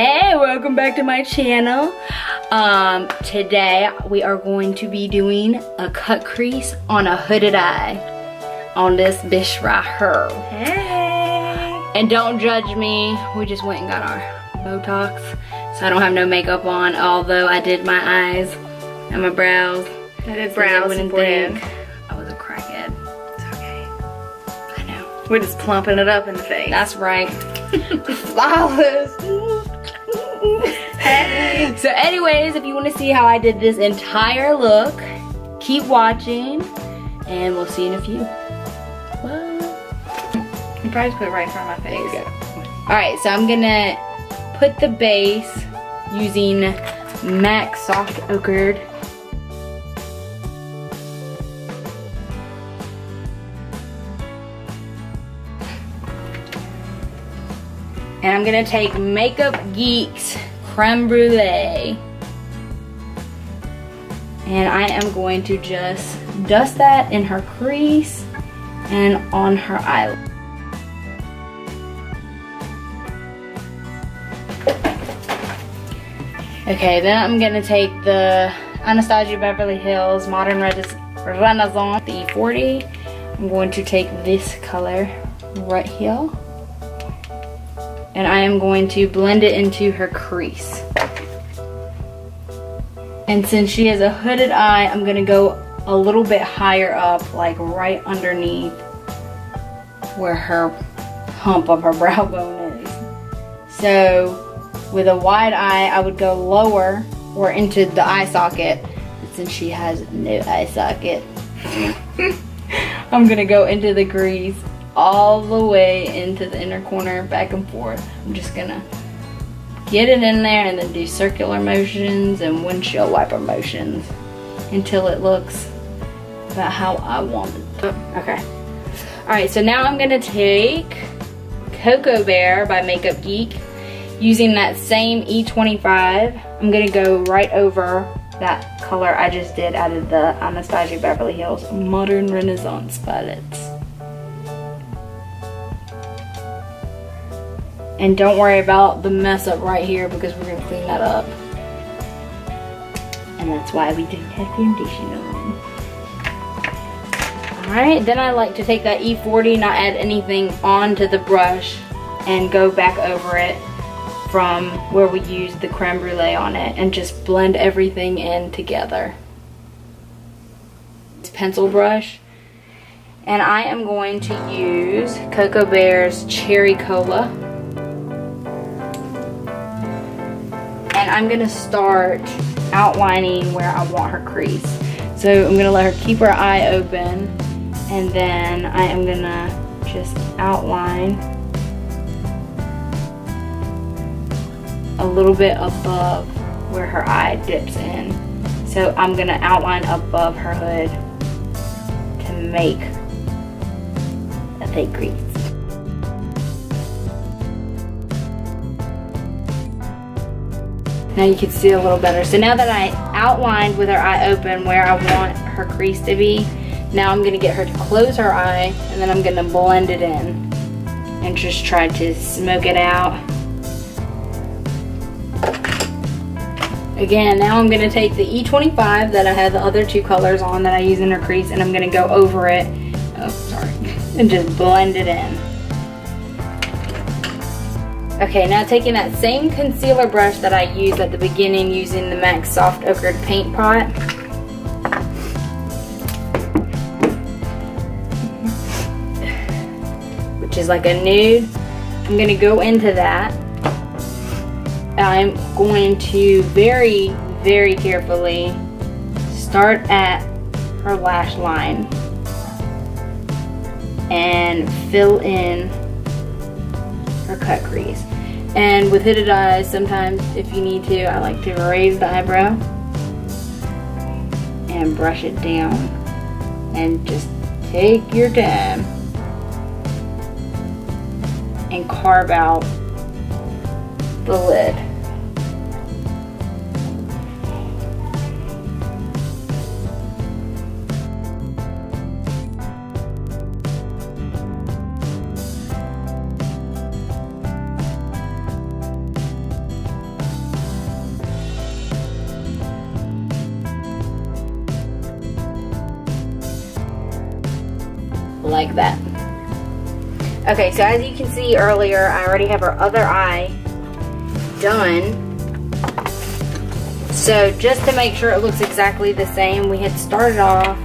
Hey, welcome back to my channel. Today we are going to be doing a cut crease on a hooded eye on this bitch right here. Hey! And don't judge me, we just went and got our Botox, so I don't have no makeup on, although I did my eyes and my brows. I did brows and think I was a crackhead. It's okay. I know. We're just plumping it up in the face. That's right. Flawless. Hey. So anyways, if you want to see how I did this entire look, keep watching and we'll see you in a few. Bye. You probably put it right in front of my face. There you go. Alright, so I'm gonna put the base using MAC Soft Ochre. And I'm gonna take Makeup Geeks Crème Brulee. And I am going to just dust that in her crease and on her eyelid. Okay, then I'm gonna take the Anastasia Beverly Hills Modern Renaissance E40. I'm going to take this color right here. And I am going to blend it into her crease. And since she has a hooded eye, I'm gonna go a little bit higher up, like right underneath where her hump of her brow bone is. So with a wide eye, I would go lower or into the eye socket. But since she has no eye socket, I'm gonna go into the crease all the way into the inner corner, back and forth. I'm just gonna get it in there and then do circular motions and windshield wiper motions until it looks about how I want it. Okay. Alright, so now I'm gonna take Cocoa Bear by Makeup Geek. Using that same E25, I'm gonna go right over that color I just did out of the Anastasia Beverly Hills Modern Renaissance palettes. And don't worry about the mess up right here because we're gonna clean that up. And that's why we didn't have foundation on. Alright, then I like to take that E40, not add anything onto the brush, and go back over it from where we used the creme brulee on it and just blend everything in together. It's pencil brush. And I am going to use Cocoa Bear's Cherry Cola. And I'm gonna start outlining where I want her crease. So I'm gonna let her keep her eye open, and then I am gonna just outline a little bit above where her eye dips in. So I'm gonna outline above her hood to make a fake crease. Now you can see a little better. So now that I outlined with her eye open where I want her crease to be, now I'm gonna get her to close her eye and then I'm gonna blend it in and just try to smoke it out. Again, now I'm gonna take the E25 that I had the other two colors on that I use in her crease, and I'm gonna go over it, and just blend it in. Okay, now taking that same concealer brush that I used at the beginning using the MAC Soft Ochre paint pot. Which is like a nude. I'm gonna go into that. I'm going to very, very carefully start at her lash line and fill in her cut crease. And with hooded eyes, sometimes if you need to, I like to raise the eyebrow and brush it down and just take your time and carve out the lid. like that. Okay, so as you can see earlier, I already have her other eye done. So just to make sure it looks exactly the same, we had started off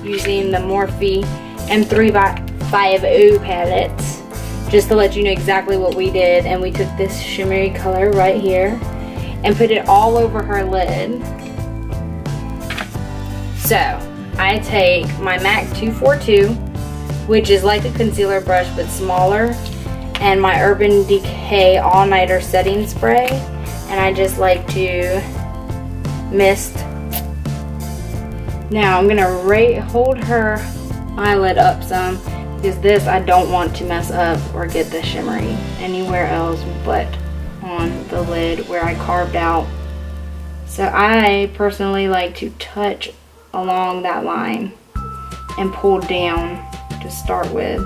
using the Morphe M350 palettes, just to let you know exactly what we did. And we took this shimmery color right here and put it all over her lid. So I take my MAC 242, which is like a concealer brush but smaller, and my Urban Decay All Nighter Setting Spray, and I just like to mist. Now I'm gonna hold her eyelid up some, because this I don't want to mess up or get the shimmery anywhere else but on the lid where I carved out. So I personally like to touch along that line and pull down to start with.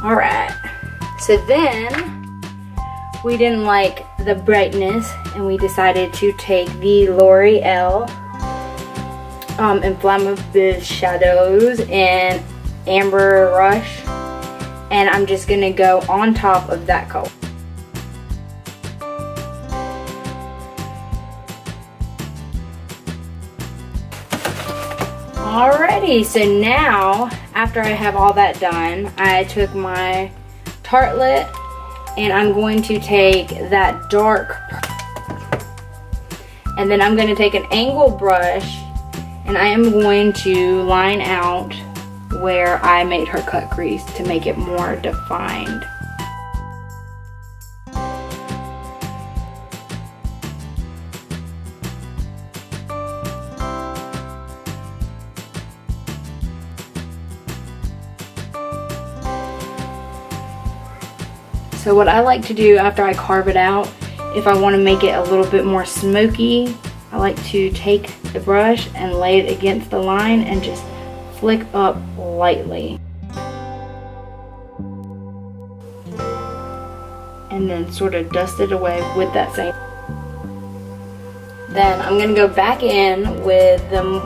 Alright, so then we didn't like the brightness and we decided to take the Loreal Infallible shadows in Amber Rush, and I'm just gonna go on top of that color. Alrighty, so now after I have all that done, I took my Tartelette and I'm going to take that dark, and then I'm going to take an angle brush and I am going to line out where I made her cut crease to make it more defined. So what I like to do after I carve it out, if I want to make it a little bit more smoky, I like to take the brush and lay it against the line and just flick up lightly. And then sort of dust it away with that same. Then I'm going to go back in with the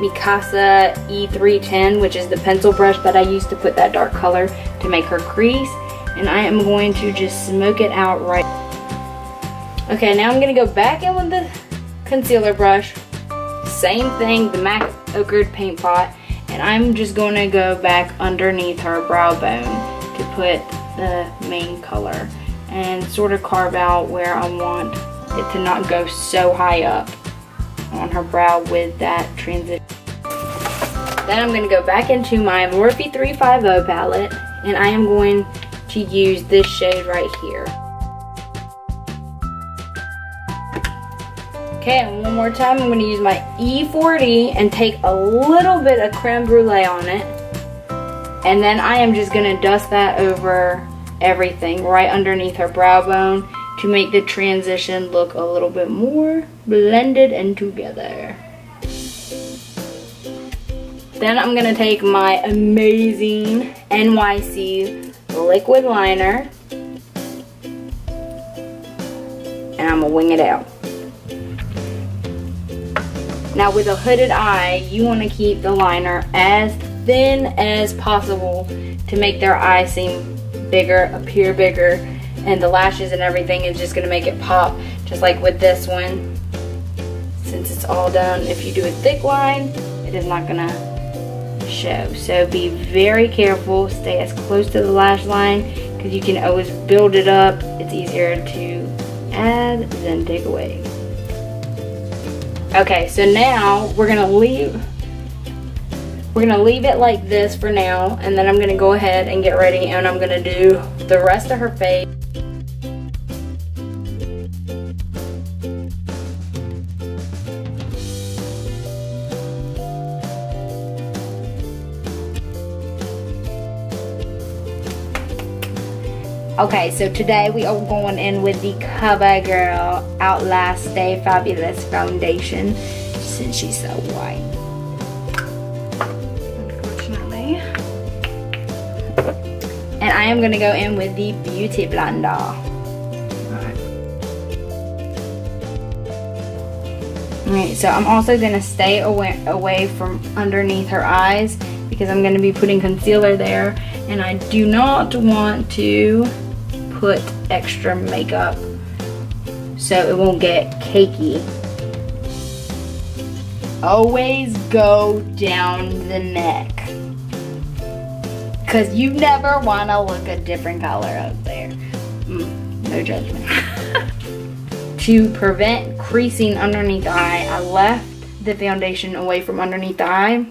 Mikasa E310, which is the pencil brush that I used to put that dark color to make her crease. And I am going to just smoke it out right. Okay, now I'm going to go back in with the concealer brush. Same thing, the MAC Ochre paint pot. And I'm just going to go back underneath her brow bone to put the main color. And sort of carve out where I want it to not go so high up on her brow with that transition. Then I'm going to go back into my Morphe 350 palette. And I am going to use this shade right here. Okay, and one more time I'm going to use my E40 and take a little bit of creme brulee on it, and then I am just going to dust that over everything right underneath her brow bone to make the transition look a little bit more blended and together. Then I'm going to take my amazing NYC liquid liner and I'm gonna wing it out. Now with a hooded eye, you want to keep the liner as thin as possible to make their eye seem bigger, appear bigger, and the lashes and everything is just gonna make it pop, just like with this one. Since it's all done, if you do a thick line, it is not gonna show. So be very careful, stay as close to the lash line because you can always build it up. It's easier to add than take away. Okay, so now we're gonna leave it like this for now, and then I'm gonna go ahead and get ready and I'm gonna do the rest of her face. Okay, so today we are going in with the Covergirls Outlast Stay Fabulous Foundation since she's so white. Unfortunately. am gonna go in with the Beauty Blender. Alright, so I'm also gonna stay away from underneath her eyes because I'm gonna be putting concealer there, and I do not want to put extra makeup so it won't get cakey. Always go down the neck, because you never want to look a different color up there. No judgment. To prevent creasing underneath the eye, I left the foundation away from underneath the eye.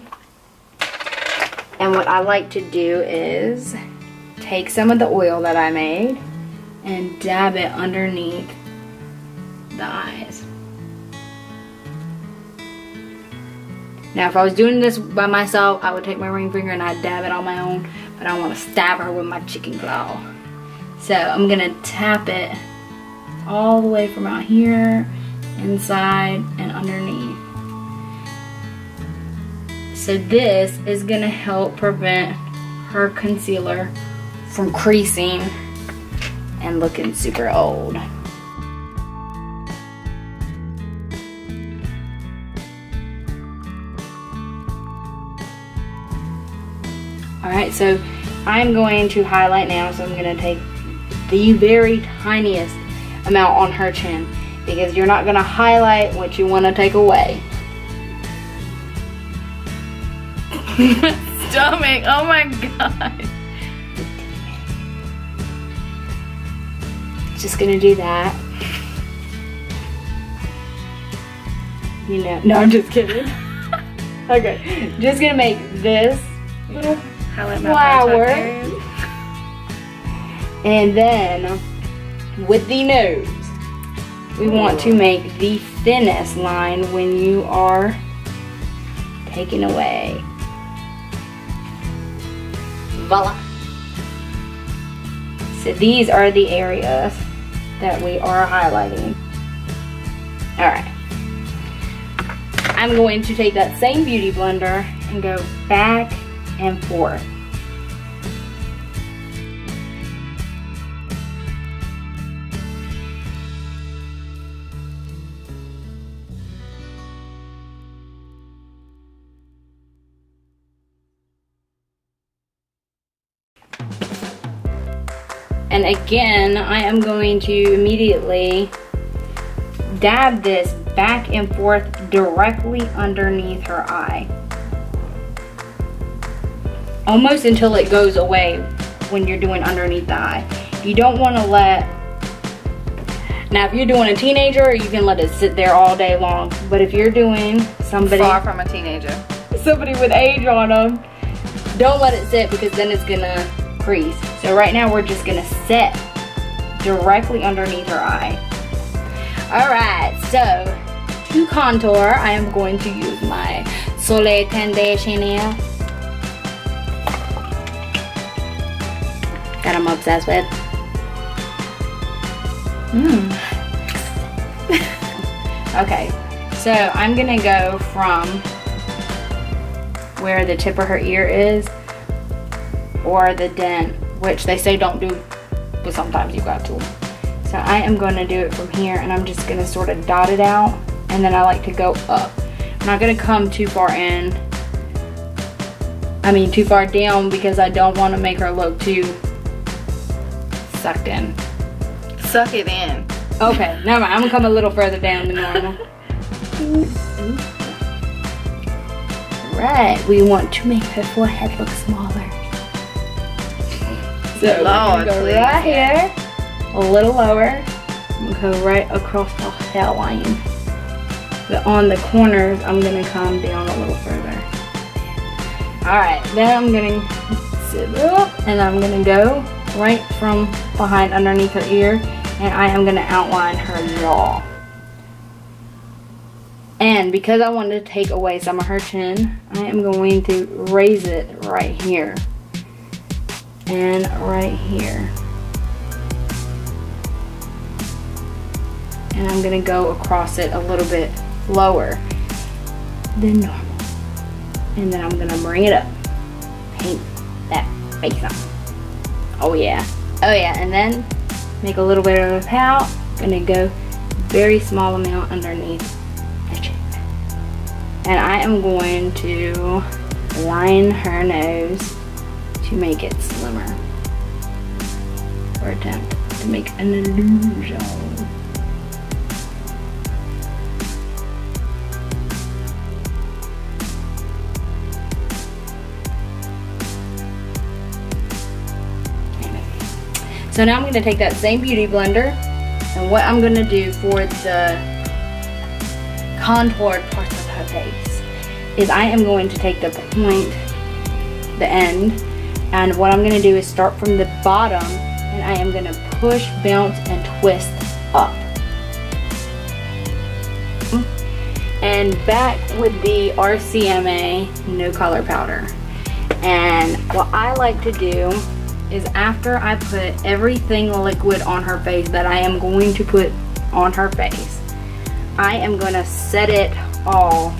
And what I like to do is take some of the oil that I made and dab it underneath the eyes. Now, if I was doing this by myself, I would take my ring finger and I'd dab it on my own, but I want to stab her with my chicken claw. So I'm gonna tap it all the way from out here, inside, and underneath. So this is gonna help prevent her concealer from creasing and looking super old. Alright, so I'm going to highlight now, so I'm going to take the very tiniest amount on her chin, because you're not going to highlight what you want to take away. Stomach, oh my god. Just going to do that. You know, no, I'm just kidding. Okay, just going to make this little flower, and then with the nose we want to make the thinnest line when you are taking away. Voila. So these are the areas that we are highlighting. Alright, I'm going to take that same beauty blender and go back and forth. And again, I am going to immediately dab this back and forth directly underneath her eye. Almost until it goes away when you're doing underneath the eye. You don't want to let, now if you're doing a teenager, you can let it sit there all day long. But if you're doing somebody, far from a teenager, somebody with age on them, don't let it sit, because then it's gonna crease. So right now we're just gonna set directly underneath her eye. Alright, so to contour, I am going to use my Soleil conditioner that I'm obsessed with. Okay, so I'm gonna go from where the tip of her ear is, or the dent, which they say don't do, but sometimes you got to. So I am going to do it from here, and I'm just going to sort of dot it out, and then I like to go up. I'm not going to come too far in, too far down, because I don't want to make her look too sucked in. Suck it in. Okay, never mind. I'm going to come a little further down than normal. Right, we want to make her forehead look smaller. So we're gonna go right here, a little lower, and go right across the hairline. But on the corners, I'm gonna come down a little further. Alright, then I'm gonna sit up, and I'm gonna go right from behind underneath her ear, and I am gonna outline her jaw. And because I want to take away some of her chin, I am going to raise it right here. And right here. And I'm gonna go across it a little bit lower than normal. And then I'm gonna bring it up. Paint that face on. Oh yeah. Oh yeah, and then make a little bit of a pout. Gonna go very small amount underneath the chin. And I am going to line her nose to make it slimmer. Or attempt to make an illusion. So now I'm going to take that same beauty blender, and what I'm going to do for the contoured parts of her face is I am going to take the point, the end, and what I'm going to do is start from the bottom, and I am going to push, bounce, and twist up. And back with the RCMA No Color Powder. And what I like to do is after I put everything liquid on her face that I am going to put on her face, I am going to set it all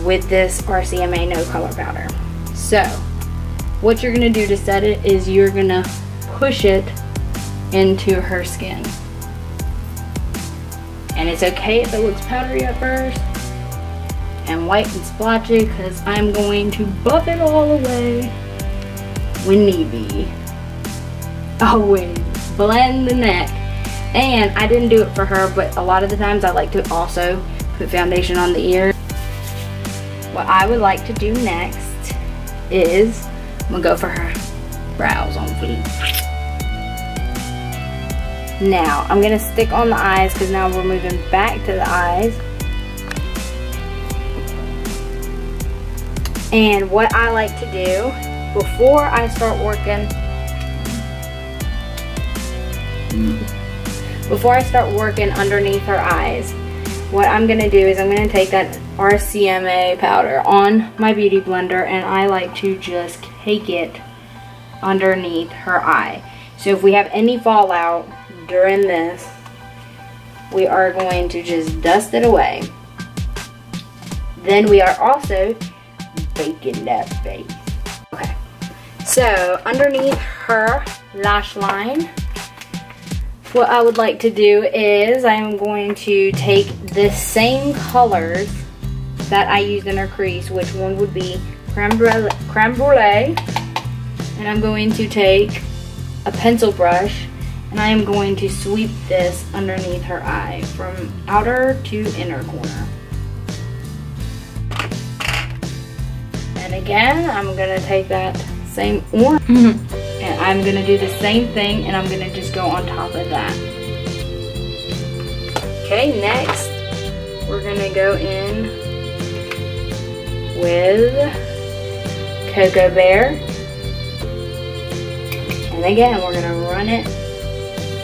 with this RCMA No Color Powder. So what you're going to do to set it is you're going to push it into her skin. And it's okay if it looks powdery at first and white and splotchy, because I'm going to buff it all away when need be. Always blend the neck. And I didn't do it for her, but a lot of the times I like to also put foundation on the ear. What I would like to do next is I'm gonna go for her brows on fleek. Now I'm gonna stick on the eyes, because now we're moving back to the eyes. And what I like to do before I start working underneath her eyes, what I'm gonna do is I'm gonna take that RCMA powder on my beauty blender, and I like to just cake it underneath her eye. So if we have any fallout during this, we are going to just dust it away. Then we are also baking that face. Okay, so underneath her lash line, what I would like to do is I'm going to take the same colors that I used in her crease, which one would be Crème Brulee, and I'm going to take a pencil brush, and I am going to sweep this underneath her eye from outer to inner corner. And again, I'm going to take that same orange, and I'm going to do the same thing, and I'm going to just go on top of that. Okay, next we're going to go in with Cocoa Bear. And again, we're going to run it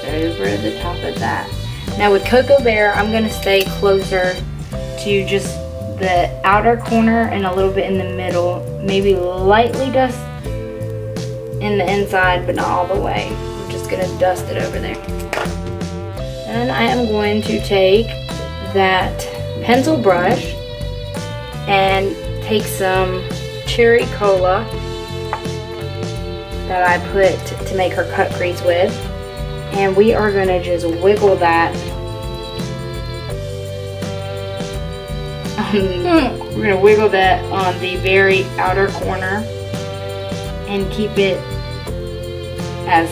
over the top of that. Now with Cocoa Bear, I'm going to stay closer to just the outer corner and a little bit in the middle. Maybe lightly dust in the inside, but not all the way. I'm just going to dust it over there. And I am going to take that pencil brush and take some cherry cola that I put to make her cut crease with, and we are going to just wiggle that. We're going to wiggle that on the very outer corner and keep it as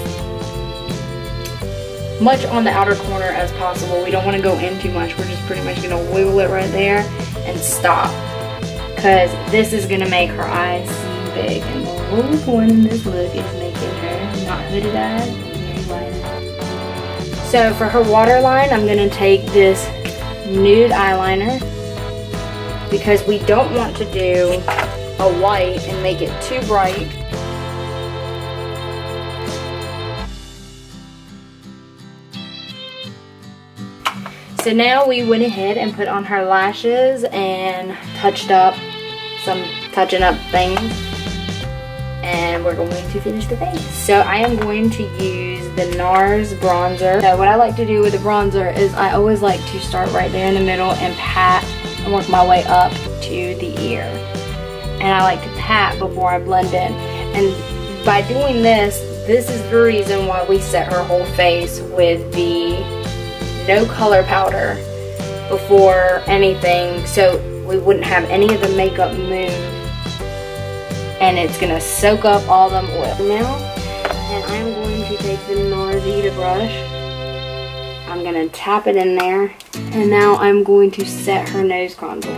much on the outer corner as possible. We don't want to go in too much. We're just pretty much going to wiggle it right there and stop, because this is going to make her eyes seem big, and the whole point in this look is making her not hooded eyes, very light. So for her waterline, I'm going to take this Nude eyeliner, because we don't want to do a white and make it too bright. So now we went ahead and put on her lashes and touched up some touching up things, and we're going to finish the face. So I am going to use the Nars bronzer. So what I like to do with the bronzer is I always like to start right there in the middle and pat and work my way up to the ear. And I like to pat before I blend in. And by doing this, this is the reason why we set her whole face with the no color powder before anything, so we wouldn't have any of the makeup move, and it's gonna soak up all them oil. Now, and I'm going to take the Nars heater brush. I'm gonna tap it in there, and now I'm going to set her nose contour.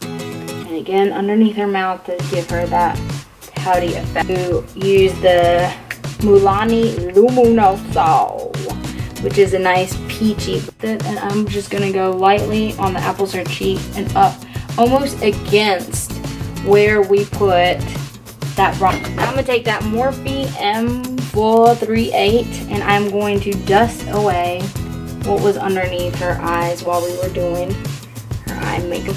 And again, underneath her mouth to give her that pouty effect. To use the Milani Luminoso, which is a nice peachy, and I'm just gonna go lightly on the apples of her cheek and up, almost against where we put that bronzer. I'm gonna take that Morphe M438 and I'm going to dust away what was underneath her eyes while we were doing her eye makeup.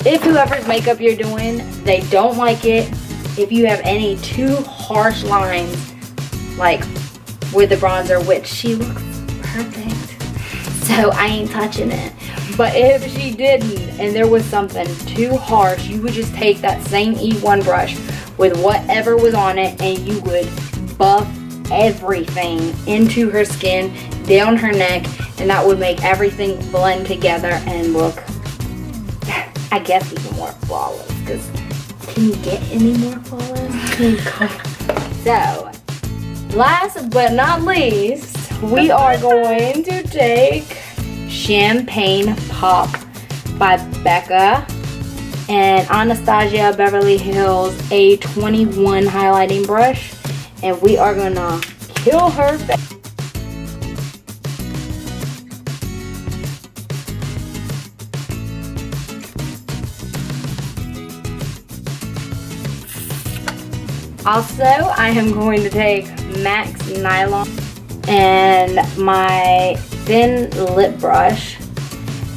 If whoever's makeup you're doing, they don't like it, if you have any too harsh lines, like with the bronzer, which she looks perfect, so I ain't touching it. But if she didn't and there was something too harsh, you would just take that same E1 brush with whatever was on it and you would buff everything into her skin, down her neck, and that would make everything blend together and look, I guess, even more flawless. Because can you get any more flawless? So, last but not least, we are going to take Champagne Pop by Becca and Anastasia Beverly Hills A21 highlighting brush, and we are gonna kill her face. Also, I am going to take MAC's Nylon and my thin lip brush,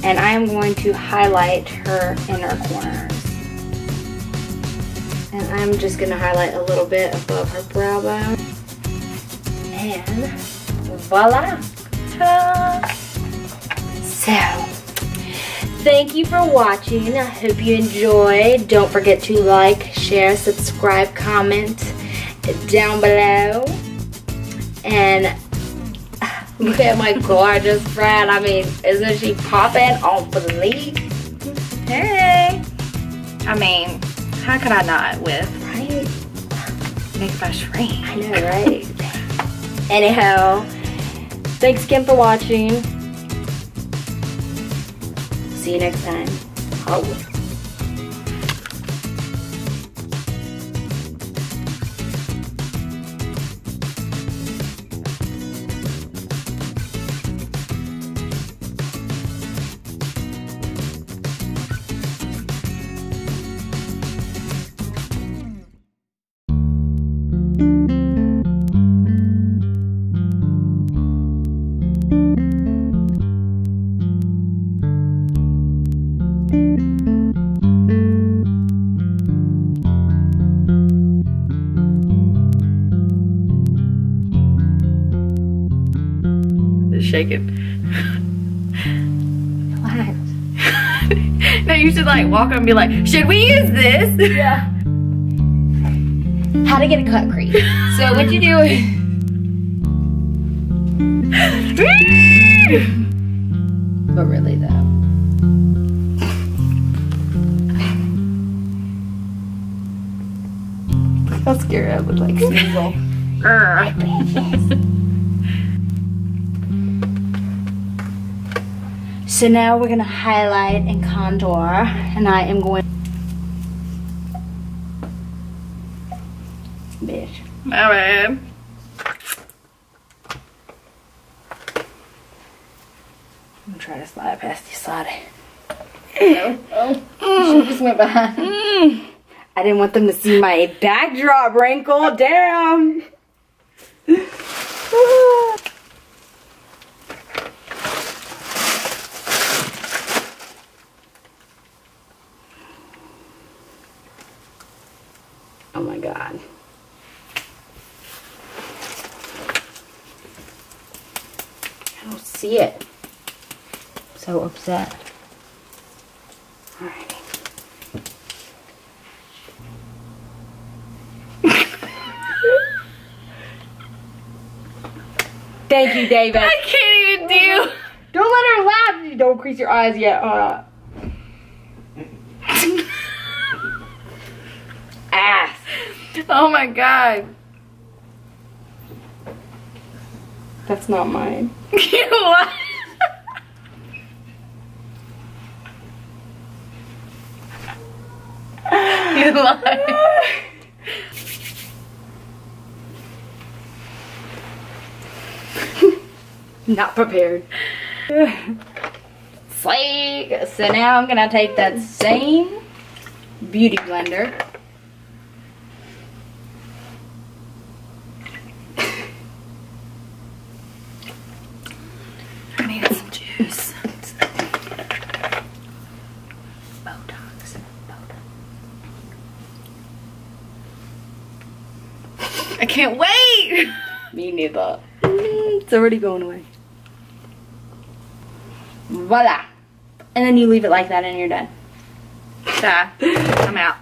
and I am going to highlight her inner corners. And I'm just going to highlight a little bit above her brow bone. And voila! Ta-da! So, thank you for watching. I hope you enjoyed. Don't forget to like, share, subscribe, comment down below. And look at my gorgeous friend. I mean, isn't she popping on fleek? Hey! I mean, how could I not with, right? Makeup by Shrink. I know, right? Anyhow, thanks again for watching. See you next time. Holla. Shaking. Relax. No, you should like walk up and be like, should we use this? Yeah. How to get a cut crease. So what you do is but really though. Look how scared I look like Sneasel. So now we're gonna highlight and contour, and I am going beige. My bad. I'm gonna try to slide past the side. Oh. She just went behind. I didn't want them to see my backdrop wrinkle. Damn. Oh my God. I don't see it. So upset. Alrighty. Thank you, David. I can't even do. Don't let her laugh. Don't crease your eyes yet. Ass. Oh my god. That's not mine. What? You lie. Not prepared. Slay. So now I'm gonna take that same beauty blender. I needed some juice. Botox. I can't wait. Me neither. It's already going away. Voila. And then you leave it like that and you're done. I'm out.